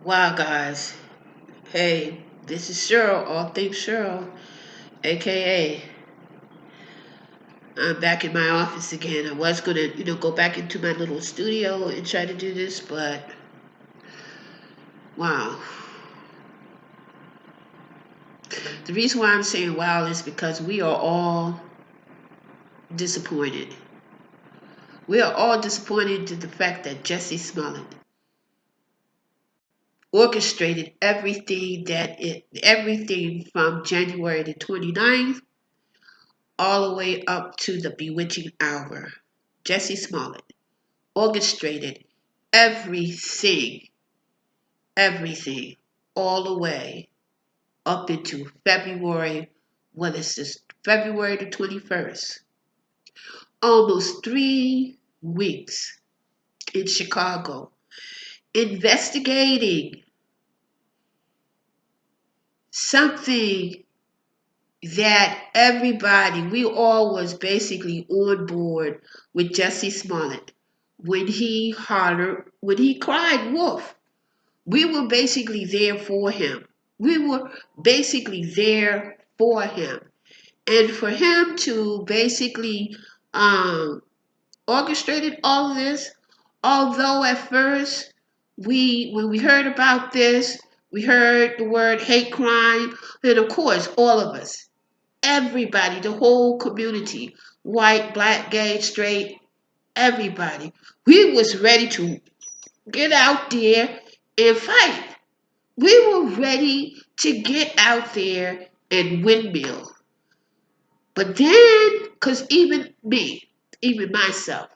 Wow, guys. Hey, this is Cheryl, all things Cheryl, aka I'm back in my office again. I was gonna, go back into my little studio and try to do this, but wow. The reason why I'm saying wow is because we are all disappointed. We are all disappointed to the fact that Jussic Smollett orchestrated everything from January the 29th all the way up to the bewitching hour. Jussic Smollett orchestrated everything, everything, all the way up into February. What is this? February the 21st. Almost 3 weeks in Chicago, investigating something that we all was basically on board with Jussic Smollett when he hollered, when he cried wolf. We were basically there for him. We were basically there for him. And for him to basically um, orchestrated all of this, although at first when we heard about this, we heard the word hate crime, and of course all of us, everybody, the whole community, white, black, gay, straight, everybody, we was ready to get out there and fight. We were ready to get out there and windmill. But then, because even myself,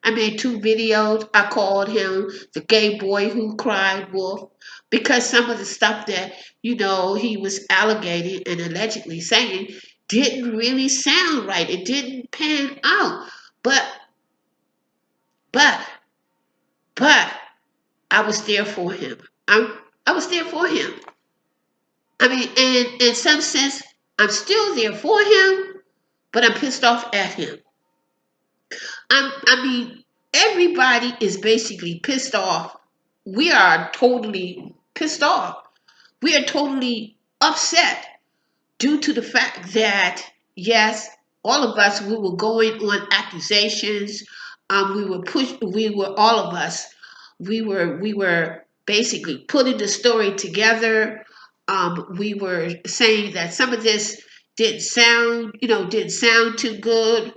I made 2 videos. I called him the gay boy who cried wolf because some of the stuff that, he was alleging and allegedly saying didn't really sound right. It didn't pan out. But, but, but, I was there for him. I was there for him. I mean, in some sense, I'm still there for him, but I'm pissed off at him. I mean, everybody is basically pissed off. We are totally pissed off. We are totally upset due to the fact that, yes, all of us, we were going on accusations. All of us, we were basically putting the story together. We were saying that some of this didn't sound too good.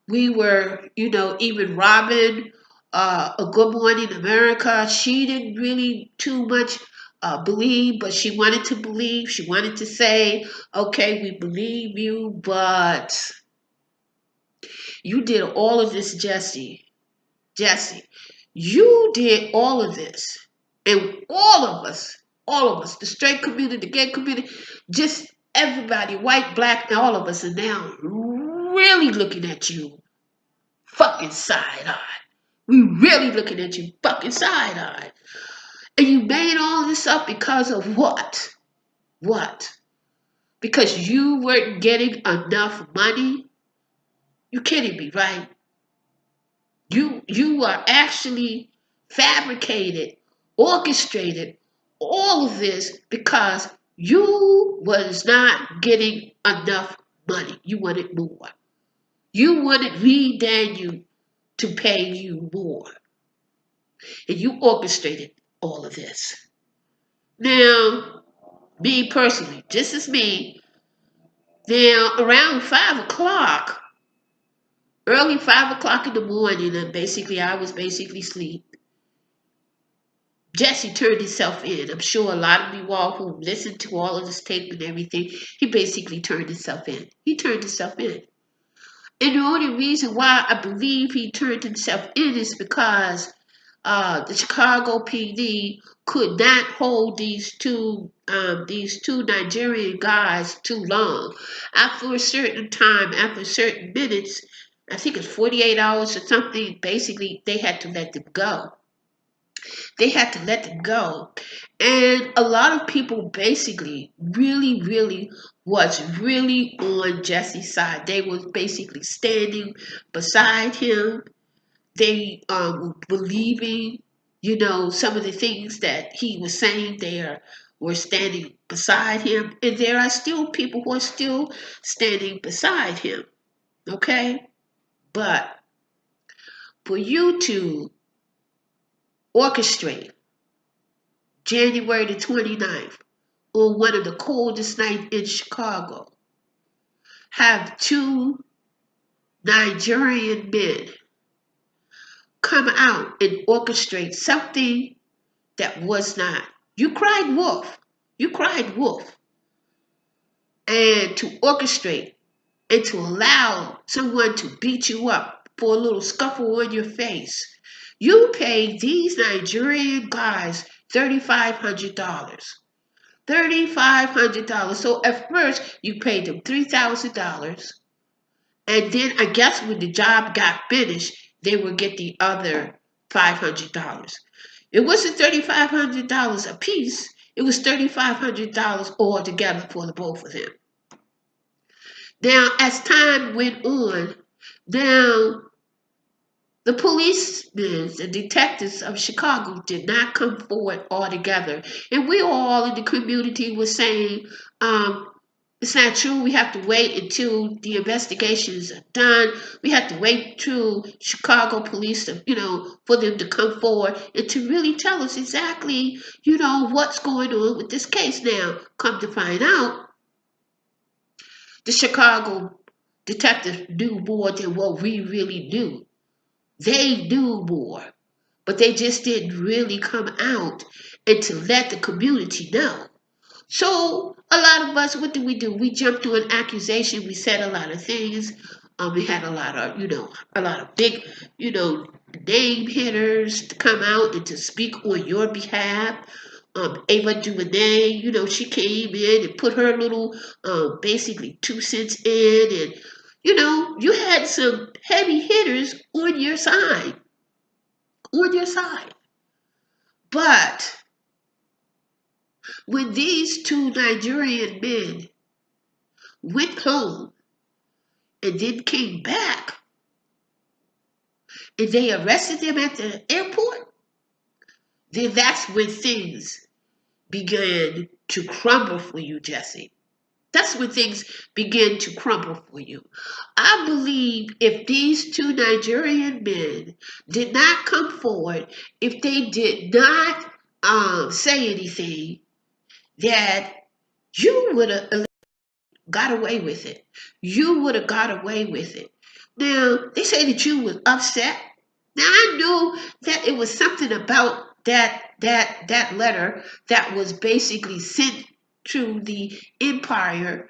We were, even Robin, a Good Morning America. She didn't really too much believe, but she wanted to believe. She wanted to say, okay, we believe you, but you did all of this, Jesse. Jesse, you did all of this. And all of us, the straight community, the gay community, just everybody, white, black, and all of us are now really looking at you fucking side-eyed. We really looking at you fucking side-eyed. And you made all this up because of what? What? Because you weren't getting enough money? You kidding me, right? You are actually fabricated, orchestrated all of this because you was not getting enough money. You wanted more. You wanted Lee Daniel to pay you more. And you orchestrated all of this. Now, me personally, this is me. Now, around 5 o'clock, early 5 o'clock in the morning, and I was basically asleep. Jesse turned himself in. I'm sure a lot of you all who listened to all of this tape and everything, he basically turned himself in. He turned himself in. And the only reason why I believe he turned himself in is because the Chicago PD could not hold these two Nigerian guys too long. After a certain time, after certain minutes, I think it's 48 hours or something, basically they had to let them go. They had to let them go. And a lot of people basically really was really on Jesse's side. They was basically standing beside him. They were believing some of the things that he was saying there were standing beside him, and there are still people who are still standing beside him. Okay? But for you to orchestrate January the 29th on one of the coldest nights in Chicago, have two Nigerian men come out and orchestrate something that was not. You cried wolf. You cried wolf. And to orchestrate and to allow someone to beat you up for a little scuffle on your face, you paid these Nigerian guys $3,500. $3,500. So at first you paid them $3,000. And then I guess when the job got finished, they would get the other $500. It wasn't $3,500 a piece. It was $3,500 altogether for the both of them. Now, as time went on, now the policemen, the detectives of Chicago did not come forward altogether. And we all in the community were saying, it's not true. We have to wait until the investigations are done. We have to wait till Chicago police, for them to come forward and to really tell us exactly, what's going on with this case. Now, come to find out, the Chicago detectives knew more than what we really knew. They knew more, but they just didn't really come out and to let the community know. So a lot of us, what did we do? We jumped to an accusation. We said a lot of things. We had a lot of big, name hitters to come out and to speak on your behalf. Ava DuVernay, she came in and put her little, basically 2 cents in, and you had some heavy hitters on your side. On your side. But when these two Nigerian men went home and then came back and they arrested them at the airport, then that's when things began to crumble for you, Jesse. That's when things begin to crumble for you. I believe if these two Nigerian men did not come forward, if they did not say anything, that you would have got away with it. You would have got away with it. Now, they say that you was upset. Now, I knew that it was something about that letter that was basically sent to the Empire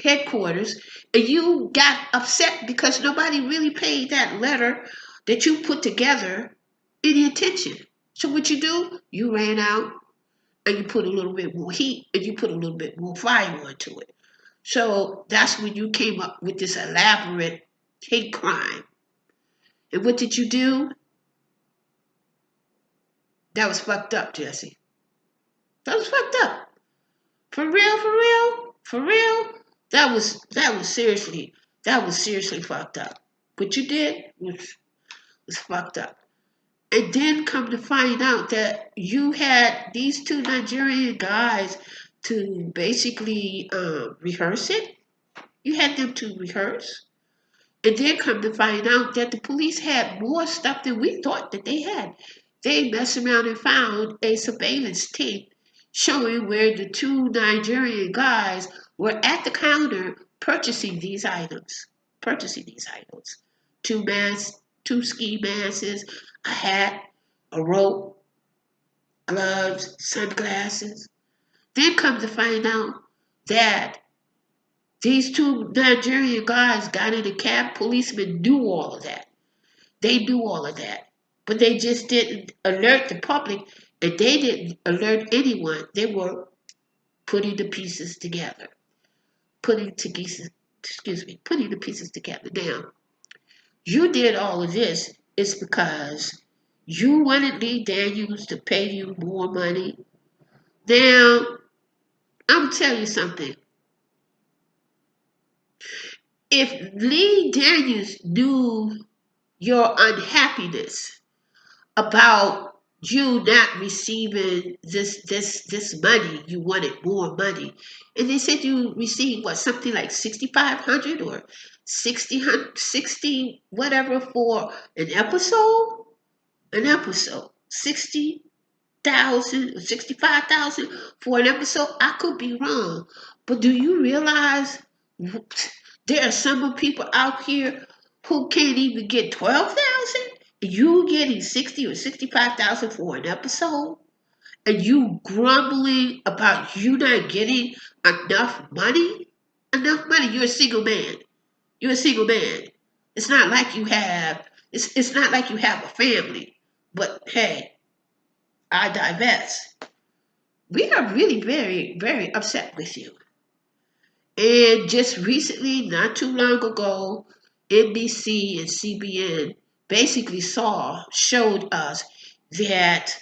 headquarters, and you got upset because nobody really paid that letter that you put together any attention. So what you do? You ran out and you put a little bit more heat and you put a little bit more fire onto it. So that's when you came up with this elaborate hate crime. And what did you do? That was fucked up, Jesse. That was fucked up. For real, for real, for real. That was seriously fucked up. What you did was fucked up. And then come to find out that you had these two Nigerian guys to basically rehearse it. You had them to rehearse. And then come to find out that the police had more stuff than we thought that they had. They messed around and found a surveillance tape showing where the two Nigerian guys were at the counter purchasing these items. Two ski masks, a hat, a rope, gloves, sunglasses. Then come to find out that these two Nigerian guys got in a cab. Policemen knew all of that. They knew all of that. But they just didn't alert the public, and they didn't alert anyone. They were putting the pieces together. Putting the pieces together. Now, you did all of this is because you wanted Lee Daniels to pay you more money. Now, I'm going to tell you something. If Lee Daniels knew your unhappiness about you not receiving this money. You wanted more money, and they said you received what, something like 6,500 or 60 whatever for an episode. An episode 60,000 or 65,000 for an episode. I could be wrong, but do you realize there are some people out here who can't even get 12,000? You getting 60 or 65,000 for an episode, and you grumbling about you not getting enough money? Enough money. You're a single man. You're a single man. It's not like you have. It's not like you have a family. But hey, I divest. We are really very, very upset with you. And just recently, not too long ago, NBC and CBN basically showed us that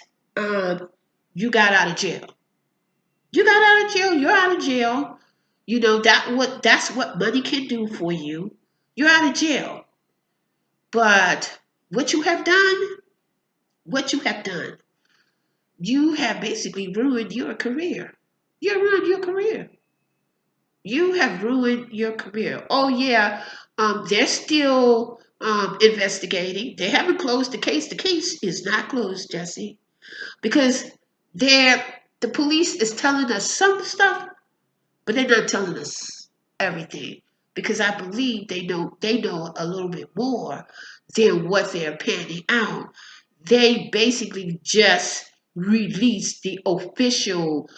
you got out of jail. You got out of jail. You're out of jail. You know that's what money can do for you. You're out of jail. But what you have done, you have basically ruined your career. You ruined your career. You have ruined your career. Oh yeah, they're still investigating. They haven't closed the case. The case is not closed, Jesse, because the police is telling us some stuff, but they're not telling us everything, because I believe they know a little bit more than what they're panning out. They basically just released the official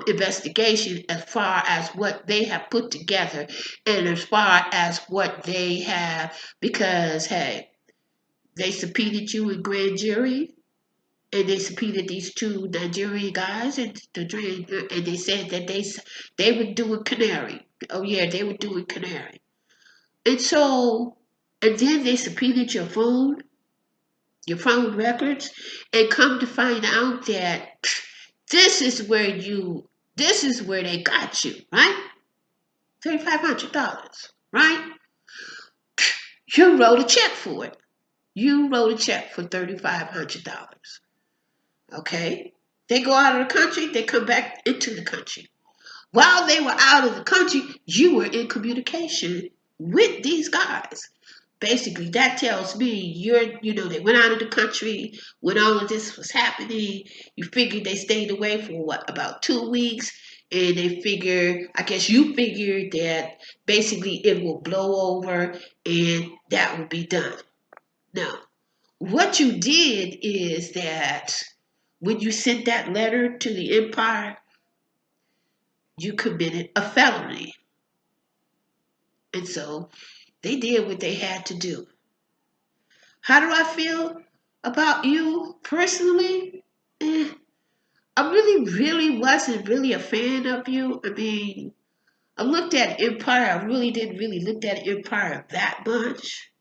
investigation as far as what they have put together and as far as what they have, because hey, they subpoenaed you in grand jury, and they subpoenaed these two Nigerian guys, and they said that they were doing canary. Oh yeah, they were doing canary. And so, and then they subpoenaed your phone records, and come to find out that this is where they got you, right? $3,500, right? You wrote a check for it. You wrote a check for $3,500. Okay? They go out of the country, they come back into the country. While they were out of the country, you were in communication with these guys. Basically, that tells me they went out of the country when all of this was happening. You figured they stayed away for what, about 2 weeks, and I guess you figured that basically it will blow over and that will be done. Now, what you did is that when you sent that letter to the Empire, you committed a felony. And so they did what they had to do. How do I feel about you personally? I really wasn't really a fan of you. I mean, I looked at Empire. I really didn't really look at Empire that much.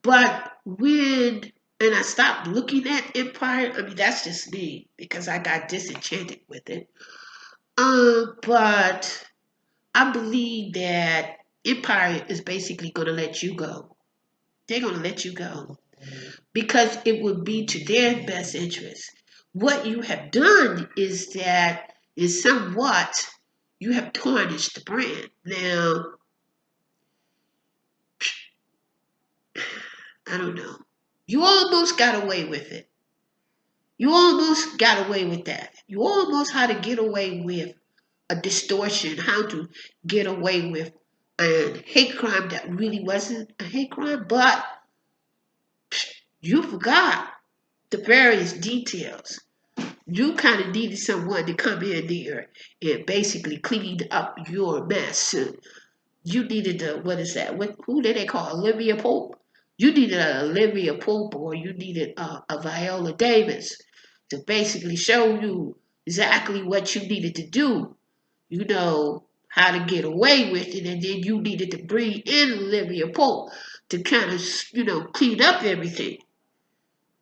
But and I stopped looking at Empire, I mean, that's just me, because I got disenchanted with it. But I believe that Empire is basically going to let you go. They're going to let you go because it would be to their best interest. What you have done is somewhat, you have tarnished the brand. Now, I don't know. You almost got away with it. You almost got away with that. You almost had to get away with a distortion, how to get away with a hate crime that really wasn't a hate crime, but you forgot the various details. You kind of needed someone to come in there and basically clean up your mess. You needed who did they call Olivia Pope? You needed an Olivia Pope, or you needed a Viola Davis to basically show you exactly what you needed to do. You know how to get away with it, and then you needed to bring in Olivia Pope to kind of, clean up everything.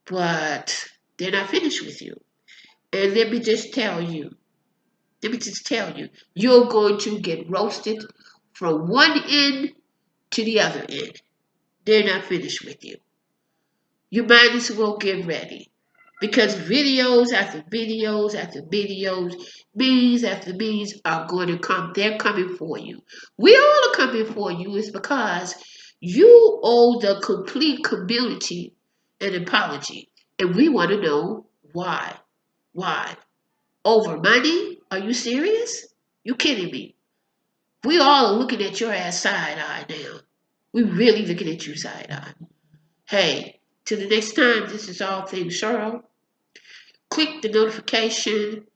But they're not finished with you. And let me just tell you, you're going to get roasted from one end to the other end. They're not finished with you. you might as well get ready. Because videos after videos after videos, memes after memes are going to come. They're coming for you. We all are coming for you. It's because you owe the complete community an apology. And we want to know why. Why? Over money? Are you serious? You kidding me? We all are looking at your ass side eye now. We really looking at you side eye. Hey, till the next time, this is All Things Cheryl. Click the notification,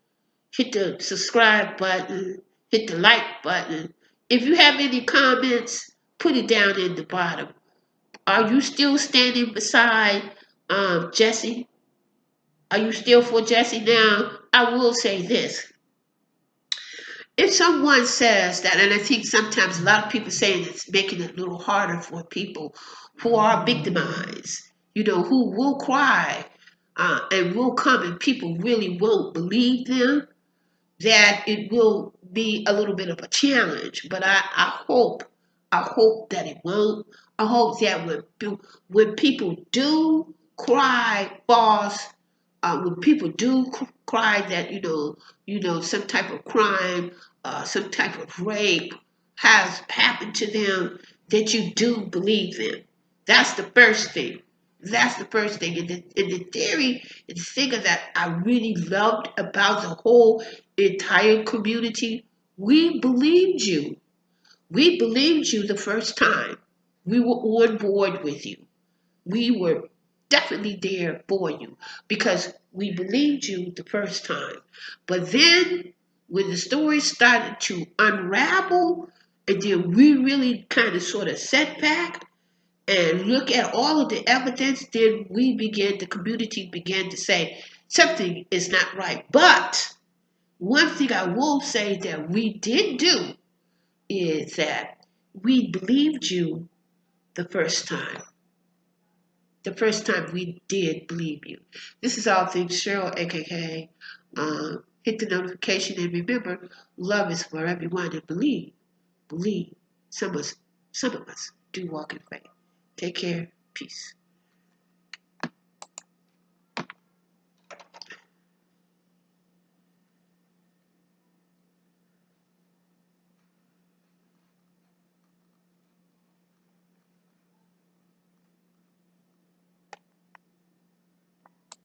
hit the subscribe button, hit the like button. If you have any comments, put it down in the bottom. Are you still standing beside Jesse? Are you still for Jesse? Now, I will say this. If someone says that, and I think sometimes a lot of people saying it's making it a little harder for people who are victimized, who will cry and will come and people really won't believe them, that it will be a little bit of a challenge. But I hope that it won't. I hope that when people do cry false, when people do cry that some type of crime, some type of rape has happened to them, that you do believe them. That's the first thing. That's the first thing. And the theory, and the thing that I really loved about the whole entire community, we believed you. We believed you the first time. We were on board with you. We were definitely there for you because we believed you the first time. But then when the story started to unravel, and then we really kind of sort of set back and look at all of the evidence, then the community began to say something is not right. But one thing I will say that we did do is that we believed you the first time. The first time we did believe you. This is All Things Cheryl, aka hit the notification, and remember, love is for everyone, and believe. Some of us do walk in faith. Take care. Peace.